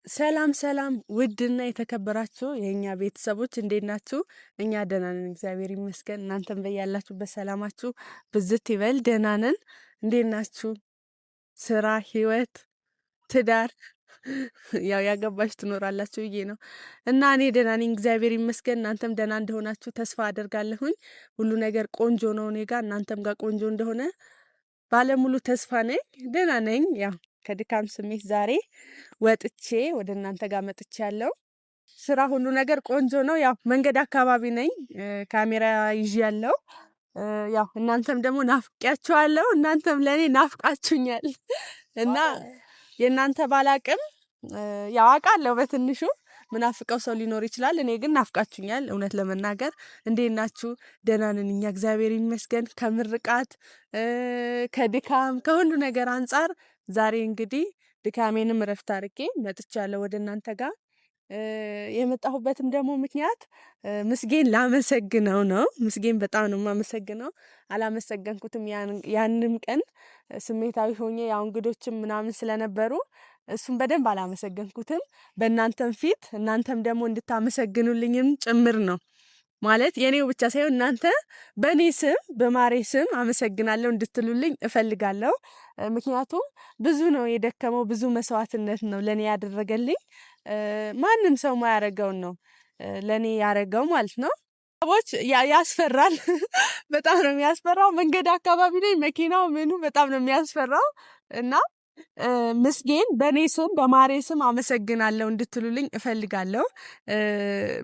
ሰላም ሰላም ውድና የተከበራችሁ የእኛ ቤተሰቦች እንዴት ናችሁ? እኛ ደህና ነን፣ እግዚአብሔር ይመስገን። እናንተም በያላችሁበት ሰላማችሁ ብዝት ይበል። ደህና ነን። እንዴት ናችሁ? ስራ፣ ህይወት፣ ትዳር ያው ያገባችሁ ትኖራላችሁ ብዬ ነው እና እኔ ደህና ነኝ፣ እግዚአብሔር ይመስገን። እናንተም ደህና እንደሆናችሁ ተስፋ አደርጋለሁኝ። ሁሉ ነገር ቆንጆ ነው እኔ ጋር፣ እናንተም ጋር ቆንጆ እንደሆነ ባለሙሉ ተስፋ ነኝ። ደህና ነኝ። ያው ከድካም ስሜት ዛሬ ወጥቼ ወደ እናንተ ጋር መጥቼ ያለው ስራ ሁሉ ነገር ቆንጆ ነው። ያው መንገድ አካባቢ ነኝ፣ ካሜራ ይዤ ያለው ያው እናንተም ደግሞ ናፍቄያችኋለሁ። እናንተም ለእኔ ናፍቃችሁኛል እና የእናንተ ባላቅም ያው አውቃለሁ በትንሹ ምናፍቀው ሰው ሊኖር ይችላል። እኔ ግን ናፍቃችሁኛል። እውነት ለመናገር እንዴት ናችሁ? ደህና ነን እኛ እግዚአብሔር ይመስገን። ከምርቃት ከድካም ከሁሉ ነገር አንጻር ዛሬ እንግዲህ ድካሜንም እረፍት አድርጌ መጥቻለሁ ወደ እናንተ ጋር። የመጣሁበትም ደግሞ ምክንያት ምስጌን ላመሰግነው ነው። ምስጌን በጣም ነው የማመሰግነው። አላመሰገንኩትም ያንም ቀን ስሜታዊ ሆኜ ያው እንግዶችም ምናምን ስለነበሩ እሱም በደንብ አላመሰገንኩትም። በእናንተም ፊት እናንተም ደግሞ እንድታመሰግኑልኝም ጭምር ነው። ማለት የኔው ብቻ ሳይሆን እናንተ በእኔ ስም በማሬ ስም አመሰግናለሁ እንድትሉልኝ እፈልጋለሁ። ምክንያቱም ብዙ ነው የደከመው፣ ብዙ መስዋዕትነት ነው ለእኔ ያደረገልኝ። ማንም ሰው ማያረገውን ነው ለእኔ ያረገው ማለት ነው። ሰዎች ያስፈራል። በጣም ነው የሚያስፈራው። መንገድ አካባቢ ላይ መኪናው ምኑ በጣም ነው የሚያስፈራው እና ምስጌን በእኔ ስም በማሬ ስም አመሰግናለሁ እንድትሉልኝ እፈልጋለሁ።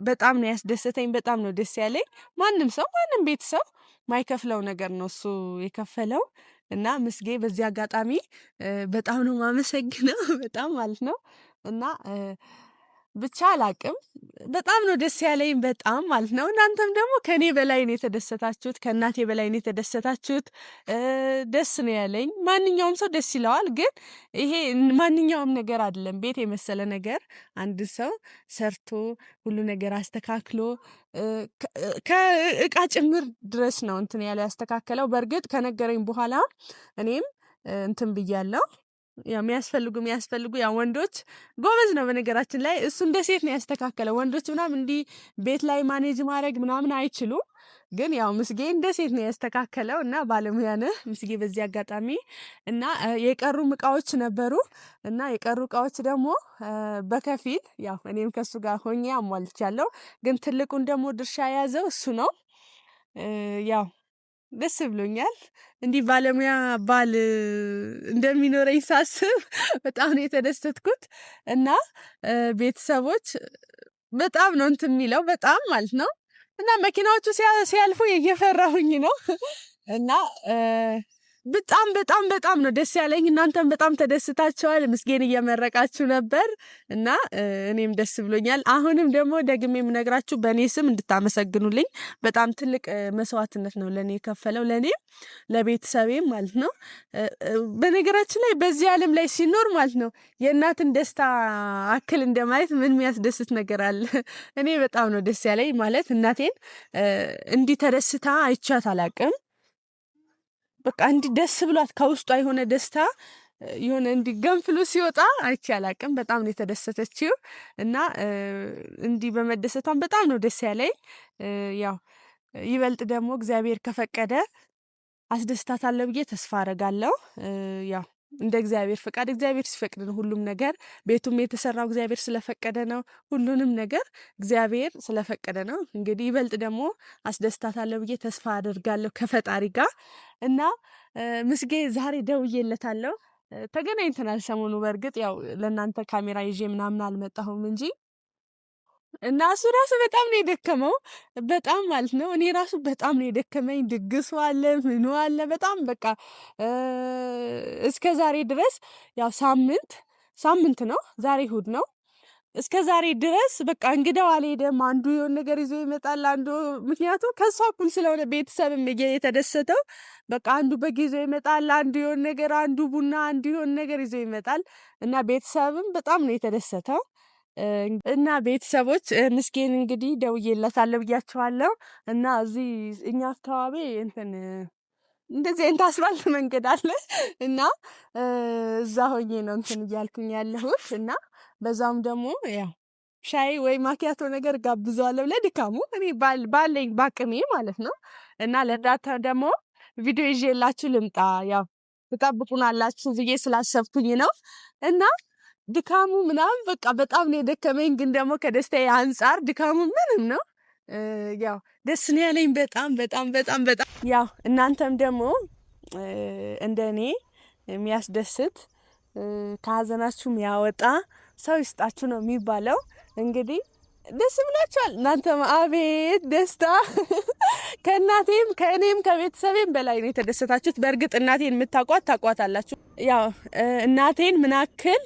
በጣም ነው ያስደሰተኝ፣ በጣም ነው ደስ ያለኝ። ማንም ሰው ማንም ቤተሰብ ማይከፍለው ነገር ነው እሱ የከፈለው እና ምስጌ በዚህ አጋጣሚ በጣም ነው ማመሰግነው በጣም ማለት ነው እና ብቻ አላቅም በጣም ነው ደስ ያለኝ በጣም ማለት ነው። እናንተም ደግሞ ከኔ በላይ ነው የተደሰታችሁት፣ ከእናቴ በላይ ነው የተደሰታችሁት። ደስ ነው ያለኝ። ማንኛውም ሰው ደስ ይለዋል፣ ግን ይሄ ማንኛውም ነገር አይደለም። ቤት የመሰለ ነገር አንድ ሰው ሰርቶ ሁሉ ነገር አስተካክሎ ከእቃ ጭምር ድረስ ነው እንትን ያለ ያስተካከለው። በእርግጥ ከነገረኝ በኋላ እኔም እንትን ብያለሁ። ያው የሚያስፈልጉ ያው ወንዶች ጎበዝ ነው በነገራችን ላይ። እሱ እንደ ሴት ነው ያስተካከለው። ወንዶች ምናምን እንዲህ ቤት ላይ ማኔጅ ማድረግ ምናምን አይችሉም። ግን ያው ምስጌ እንደ ሴት ነው ያስተካከለው እና ባለሙያ ነህ ምስጌ በዚህ አጋጣሚ። እና የቀሩም እቃዎች ነበሩ እና የቀሩ እቃዎች ደግሞ በከፊል ያው እኔም ከሱ ጋር ሆኜ አሟልቻለሁ። ግን ትልቁን ደግሞ ድርሻ የያዘው እሱ ነው። ያው ደስ ብሎኛል። እንዲህ ባለሙያ ባል እንደሚኖረኝ ሳስብ በጣም ነው የተደሰትኩት እና ቤተሰቦች በጣም ነው እንትን የሚለው በጣም ማለት ነው እና መኪናዎቹ ሲያልፉ እየፈራሁኝ ነው እና በጣም በጣም በጣም ነው ደስ ያለኝ። እናንተም በጣም ተደስታችኋል። ምስጌን እየመረቃችሁ ነበር እና እኔም ደስ ብሎኛል። አሁንም ደግሞ ደግሜ የምነግራችሁ በእኔ ስም እንድታመሰግኑልኝ። በጣም ትልቅ መስዋዕትነት ነው ለእኔ የከፈለው፣ ለእኔም ለቤተሰቤም ማለት ነው። በነገራችን ላይ በዚህ ዓለም ላይ ሲኖር ማለት ነው የእናትን ደስታ አክል እንደማየት ምን የሚያስደስት ነገር አለ? እኔ በጣም ነው ደስ ያለኝ። ማለት እናቴን እንዲህ ተደስታ አይቻት አላቅም። በቃ እንዲህ ደስ ብሏት ከውስጧ የሆነ ደስታ የሆነ እንዲህ ገንፍሎ ሲወጣ አይቼ አላቅም። በጣም ነው የተደሰተችው እና እንዲህ በመደሰቷም በጣም ነው ደስ ያለኝ። ያው ይበልጥ ደግሞ እግዚአብሔር ከፈቀደ አስደስታታለሁ ብዬ ተስፋ አረጋለሁ። ያው እንደ እግዚአብሔር ፈቃድ፣ እግዚአብሔር ሲፈቅድ ነው ሁሉም ነገር። ቤቱም የተሰራው እግዚአብሔር ስለፈቀደ ነው። ሁሉንም ነገር እግዚአብሔር ስለፈቀደ ነው። እንግዲህ ይበልጥ ደግሞ አስደስታታለሁ ብዬ ተስፋ አደርጋለሁ ከፈጣሪ ጋር እና ምስጌ ዛሬ ደውዬለታለሁ። ተገናኝተናል ሰሞኑ። በእርግጥ ያው ለእናንተ ካሜራ ይዤ ምናምን አልመጣሁም እንጂ እና እሱ ራሱ በጣም ነው የደከመው፣ በጣም ማለት ነው። እኔ ራሱ በጣም ነው የደከመኝ። ድግሱ አለ ምኑ አለ በጣም በቃ እስከ ዛሬ ድረስ ያው ሳምንት ነው። ዛሬ እሑድ ነው። እስከ ዛሬ ድረስ በቃ እንግዳው አልሄደም። አንዱ የሆነ ነገር ይዞ ይመጣል፣ አንዱ ምክንያቱም ከሷ እኩል ስለሆነ ቤተሰብም የተደሰተው በቃ አንዱ በግ ይዞ ይመጣል፣ አንዱ የሆነ ነገር፣ አንዱ ቡና፣ አንዱ የሆነ ነገር ይዞ ይመጣል እና ቤተሰብም በጣም ነው የተደሰተው። እና ቤተሰቦች ምስጌን እንግዲህ ደውዬላታለሁ ብያቸዋለሁ። እና እዚህ እኛ አካባቢ እንትን እንደዚህ አይነት አስፋልት መንገድ አለ እና እዛ ሆኜ ነው እንትን እያልኩኝ ያለሁት እና በዛም ደግሞ ያው ሻይ ወይ ማኪያቶ ነገር ጋብዘዋለሁ ለድካሙ እኔ ባለኝ ባቅሜ ማለት ነው። እና ለዳታ ደግሞ ቪዲዮ ይዤላችሁ ልምጣ ያው ትጠብቁናላችሁ ብዬ ስላሰብኩኝ ነው። እና ድካሙ ምናምን በቃ በጣም ነው የደከመኝ፣ ግን ደግሞ ከደስታዬ አንጻር ድካሙ ምንም ነው። ያው ደስ ነው ያለኝ በጣም በጣም በጣም በጣም። ያው እናንተም ደግሞ እንደኔ የሚያስደስት ከሀዘናችሁ የሚያወጣ ሰው ይስጣችሁ ነው የሚባለው። እንግዲህ ደስ ብላችኋል እናንተም፣ አቤት ደስታ! ከእናቴም ከእኔም ከቤተሰቤም በላይ ነው የተደሰታችሁት። በእርግጥ እናቴን የምታውቋት ታውቋታላችሁ። ያው እናቴን ምናክል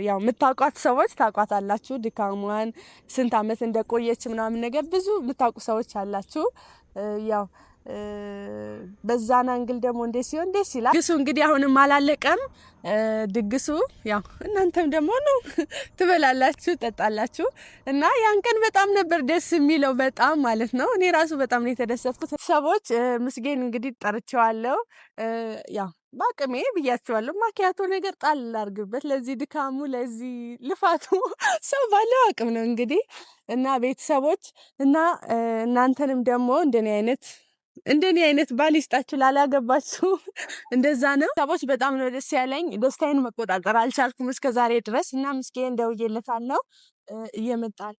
ያው የምታውቋት ሰዎች ታውቋታላችሁ። ድካሟን ስንት ዓመት እንደቆየች ምናምን ነገር ብዙ የምታውቁ ሰዎች አላችሁ። ያው በዛን አንግል ደግሞ እንዴት ሲሆን ደስ ይላል። ድግሱ እንግዲህ አሁንም አላለቀም። ድግሱ ያው እናንተም ደግሞ ነው ትበላላችሁ፣ ጠጣላችሁ እና ያን ቀን በጣም ነበር ደስ የሚለው በጣም ማለት ነው። እኔ ራሱ በጣም ነው የተደሰትኩት። ሰዎች ምስጌን እንግዲህ ጠርቼዋለሁ። ያው በአቅሜ ብያቸዋለሁ። ማኪያቶ ነገር ጣል ላርግበት ለዚህ ድካሙ ለዚህ ልፋቱ ሰው ባለው አቅም ነው እንግዲህ እና ቤተሰቦች እና እናንተንም ደግሞ እንደኔ አይነት ባል ይስጣችሁ ላላገባችሁ። እንደዛ ነው ሰዎች። በጣም ነው ደስ ያለኝ። ደስታዬን መቆጣጠር አልቻልኩም እስከ ዛሬ ድረስ እና ምስጌን ደውዬለታለሁ እየመጣል።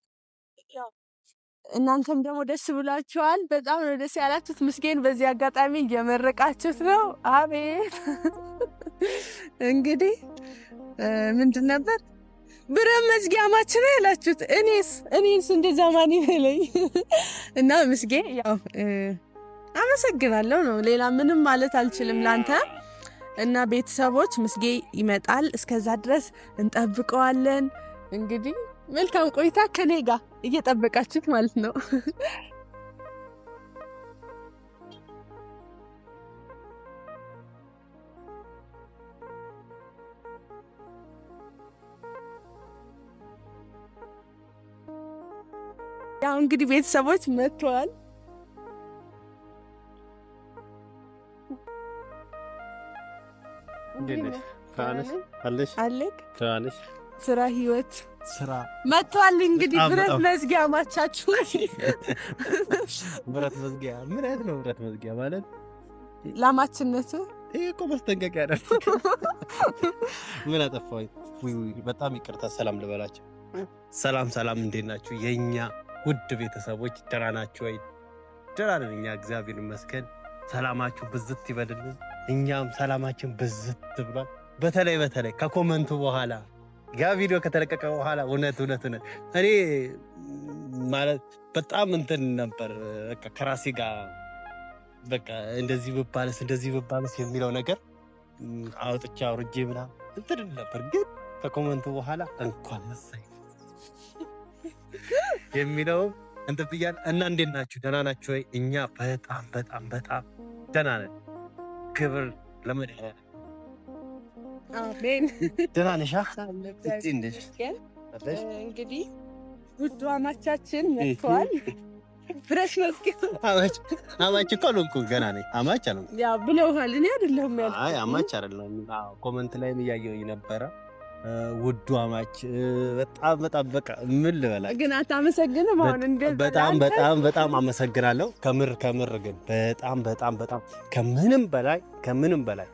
እናንተም ደግሞ ደስ ብሏችኋል። በጣም ነው ደስ ያላችሁት። ምስጌን በዚህ አጋጣሚ እየመረቃችሁት ነው። አቤት እንግዲህ ምንድን ነበር ብረት መዝጊያ ማች ነው ያላችሁት። እኔስ እንደዛ ማን ይበለኝ እና ምስጌ ያው አመሰግናለሁ ነው። ሌላ ምንም ማለት አልችልም ላንተ እና ቤተሰቦች። ምስጌ ይመጣል፣ እስከዛ ድረስ እንጠብቀዋለን። እንግዲህ መልካም ቆይታ ከኔ ጋር እየጠበቃችሁት ማለት ነው። ያው እንግዲህ ቤተሰቦች መጥተዋል። ስራ ህይወት ስራ መጥቷል። እንግዲህ ብረት መዝጊያ ማቻችሁ። ብረት መዝጊያ ምን አይነት ነው? ብረት መዝጊያ ማለት ላማችነቱ ይሄ እኮ ማስጠንቀቂያ ነው። ምን አጠፋሁኝ? በጣም ይቅርታ። ሰላም ልበላችሁ። ሰላም፣ እንዴት ናችሁ የኛ ውድ ቤተሰቦች? ደህና ናችሁ ወይ? ደህና ነን እኛ እግዚአብሔር ይመስገን። ሰላማችሁ ብዝት ይበልልን። እኛም ሰላማችን ብዝት ብሏል። በተለይ ከኮመንቱ በኋላ ያ ቪዲዮ ከተለቀቀ በኋላ እውነት እኔ ማለት በጣም እንትን ነበር በቃ ከራሴ ጋር በቃ እንደዚህ ብባልስ የሚለው ነገር አውጥቼ አውርጄ ምናምን እንትን ነበር። ግን ከኮመንቱ በኋላ እንኳን መሳይ የሚለው እንትን ብያለሁ። እና እንዴት ናችሁ? ደህና ናችሁ ወይ? እኛ በጣም ደህና ነን። ክብር ለመድኃኒዓለም። አሜን። ደህና ነሽ? እንግዲህ ውድ አማቻችን መጥቷል። ፍሬሽ መስኪ አማች እኮ አልሆንኩም፣ ገና ነኝ። አማች አልሆንኩም። ያው ብለውሃል። እኔ አይደለሁም ያልኩት። አይ አማች አይደለሁም። ኮመንት ላይም እያየሁኝ ነበረ። ውዱ አማች በጣም በቃ ምን ልበላ ግን አታመሰግንም? አሁን እንደዛ በጣም አመሰግናለሁ። ከምር ግን በጣም ከምንም በላይ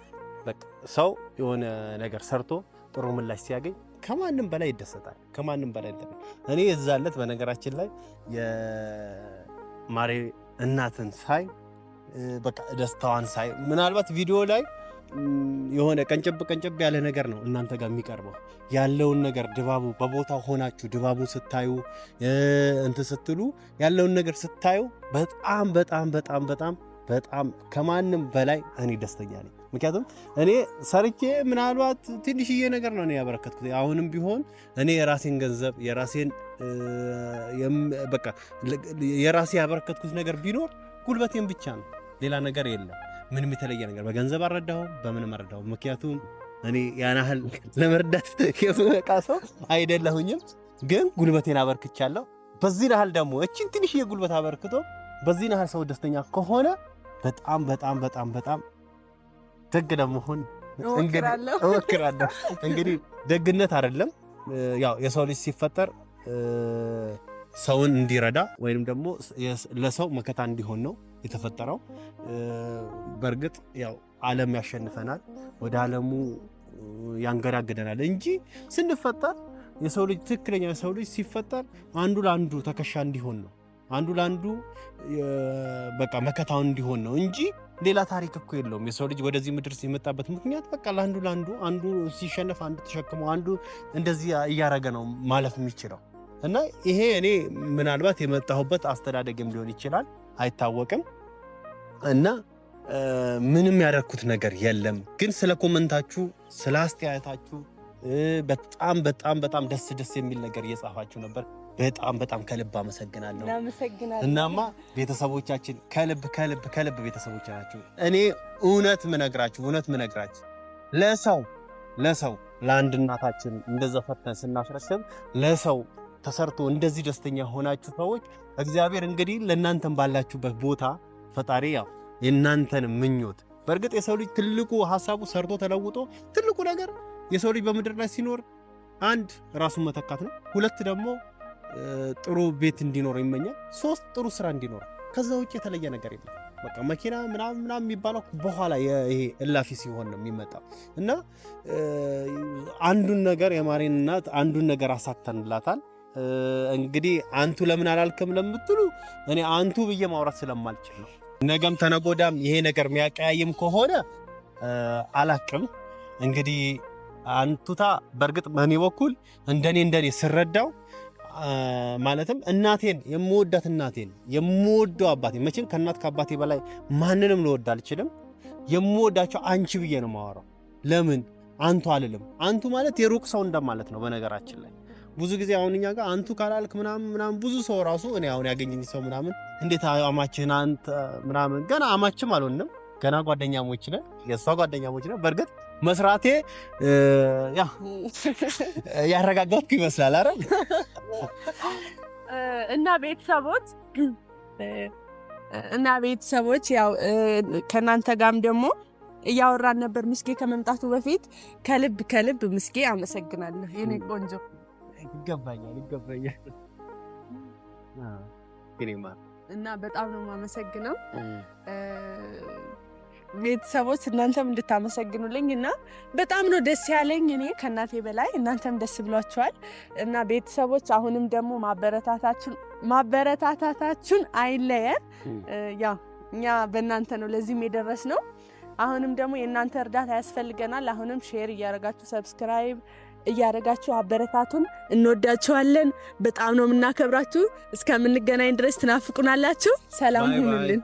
በቃ ሰው የሆነ ነገር ሰርቶ ጥሩ ምላሽ ሲያገኝ ከማንም በላይ ይደሰታል። ከማንም በላይ እኔ የዛለት በነገራችን ላይ የማሬ እናትን ሳይ በቃ ደስታዋን ሳይ ምናልባት ቪዲዮ ላይ የሆነ ቀንጨብ ያለ ነገር ነው እናንተ ጋር የሚቀርበው ያለውን ነገር ድባቡ በቦታው ሆናችሁ ድባቡ ስታዩ እንትን ስትሉ ያለውን ነገር ስታዩ በጣም ከማንም በላይ እኔ ደስተኛ ነኝ። ምክንያቱም እኔ ሰርቼ ምናልባት ትንሽዬ ነገር ነው እኔ ያበረከትኩት። አሁንም ቢሆን እኔ የራሴን ገንዘብ በቃ የራሴ ያበረከትኩት ነገር ቢኖር ጉልበቴን ብቻ ነው፣ ሌላ ነገር የለም። ምንም የተለየ ነገር በገንዘብ አልረዳሁም፣ በምንም አልረዳሁም። ምክንያቱም እኔ ያን ያህል ለመርዳት የምበቃ ሰው አይደለሁኝም። ግን ጉልበቴን አበርክቻለሁ። በዚህ ያህል ደግሞ እቺን ትንሽዬ ጉልበት አበርክቶ በዚህ ያህል ሰው ደስተኛ ከሆነ በጣም ደግ ለመሆን እሞክራለሁ። እንግዲህ ደግነት አይደለም ያው የሰው ልጅ ሲፈጠር ሰውን እንዲረዳ ወይንም ደግሞ ለሰው መከታ እንዲሆን ነው የተፈጠረው። በእርግጥ ያው ዓለም ያሸንፈናል፣ ወደ ዓለሙ ያንገዳግደናል እንጂ ስንፈጠር የሰው ልጅ ትክክለኛ የሰው ልጅ ሲፈጠር አንዱ ለአንዱ ተከሻ እንዲሆን ነው፣ አንዱ ለአንዱ በቃ መከታው እንዲሆን ነው እንጂ ሌላ ታሪክ እኮ የለውም። የሰው ልጅ ወደዚህ ምድር የመጣበት ምክንያት በቃ ለአንዱ ለአንዱ አንዱ ሲሸነፍ አንዱ ተሸክሞ አንዱ እንደዚህ እያረገ ነው ማለፍ የሚችለው እና ይሄ እኔ ምናልባት የመጣሁበት አስተዳደግም ሊሆን ይችላል አይታወቅም። እና ምንም ያደረኩት ነገር የለም። ግን ስለ ኮመንታችሁ ስለ አስተያየታችሁ በጣም በጣም በጣም ደስ የሚል ነገር እየጻፋችሁ ነበር። በጣም ከልብ አመሰግናለሁ። እናማ ቤተሰቦቻችን ከልብ ቤተሰቦች ናቸው። እኔ እውነት ምነግራችሁ ለሰው ለአንድ እናታችን እንደዛ ፈተን ስናስረስብ ለሰው ተሰርቶ እንደዚህ ደስተኛ ሆናችሁ ሰዎች እግዚአብሔር እንግዲህ ለእናንተም ባላችሁበት ቦታ ፈጣሪ ያው የእናንተን ምኞት በእርግጥ የሰው ልጅ ትልቁ ሐሳቡ ሰርቶ ተለውጦ ትልቁ ነገር የሰው ልጅ በምድር ላይ ሲኖር አንድ ራሱን መተካት ነው። ሁለት ደግሞ ጥሩ ቤት እንዲኖረው ይመኛል። ሶስት ጥሩ ስራ እንዲኖረው። ከዛ ውጭ የተለየ ነገር የለም። በቃ መኪና ምናምን የሚባለው በኋላ ይሄ እላፊ ሲሆን ነው የሚመጣው እና አንዱን ነገር የማሪን እናት አንዱን ነገር አሳክተንላታል። እንግዲህ አንቱ ለምን አላልከም ለምትሉ እኔ አንቱ ብዬ ማውራት ስለማልችል ነው። ነገም ተነጎዳም ይሄ ነገር የሚያቀያይም ከሆነ አላቅም። እንግዲህ አንቱታ በእርግጥ በእኔ በኩል እንደኔ ስረዳው ማለትም እናቴን የምወዳት እናቴን የምወደው አባቴ መቼም ከእናት ከአባቴ በላይ ማንንም ልወድ አልችልም። የምወዳቸው አንቺ ብዬ ነው የማወራው። ለምን አንቱ አልልም? አንቱ ማለት የሩቅ ሰው እንደማለት ነው። በነገራችን ላይ ብዙ ጊዜ አሁን እኛ ጋር አንቱ ካላልክ ምናምን ብዙ ሰው ራሱ እኔ አሁን ያገኘኝ ሰው ምናምን እንዴት አማችህን አንተ ምናምን ገና አማችም አልሆንም ገና ጓደኛሞች ነን፣ የሷ ጓደኛሞች ነን። በእርግጥ መስራቴ ያ ያረጋጋት ይመስላል አይደል? እና ቤተሰቦች ያው ከናንተ ጋርም ደግሞ እያወራን ነበር። ምስጌ ከመምጣቱ በፊት ከልብ ምስጌ አመሰግናለሁ የኔ ቆንጆ። ይገባኛል እና በጣም ነው የማመሰግነው። ቤተሰቦች እናንተም እንድታመሰግኑልኝ እና በጣም ነው ደስ ያለኝ እኔ ከእናቴ በላይ እናንተም ደስ ብሏችኋል። እና ቤተሰቦች አሁንም ደግሞ ማበረታታታችሁን አይለየን። ያው እኛ በእናንተ ነው ለዚህም የደረስነው። አሁንም ደግሞ የእናንተ እርዳታ ያስፈልገናል። አሁንም ሼር እያደረጋችሁ ሰብስክራይብ እያደረጋችሁ አበረታቱን። እንወዳችኋለን። በጣም ነው የምናከብራችሁ። እስከምንገናኝ ድረስ ትናፍቁናላችሁ። ሰላም ሁኑልን።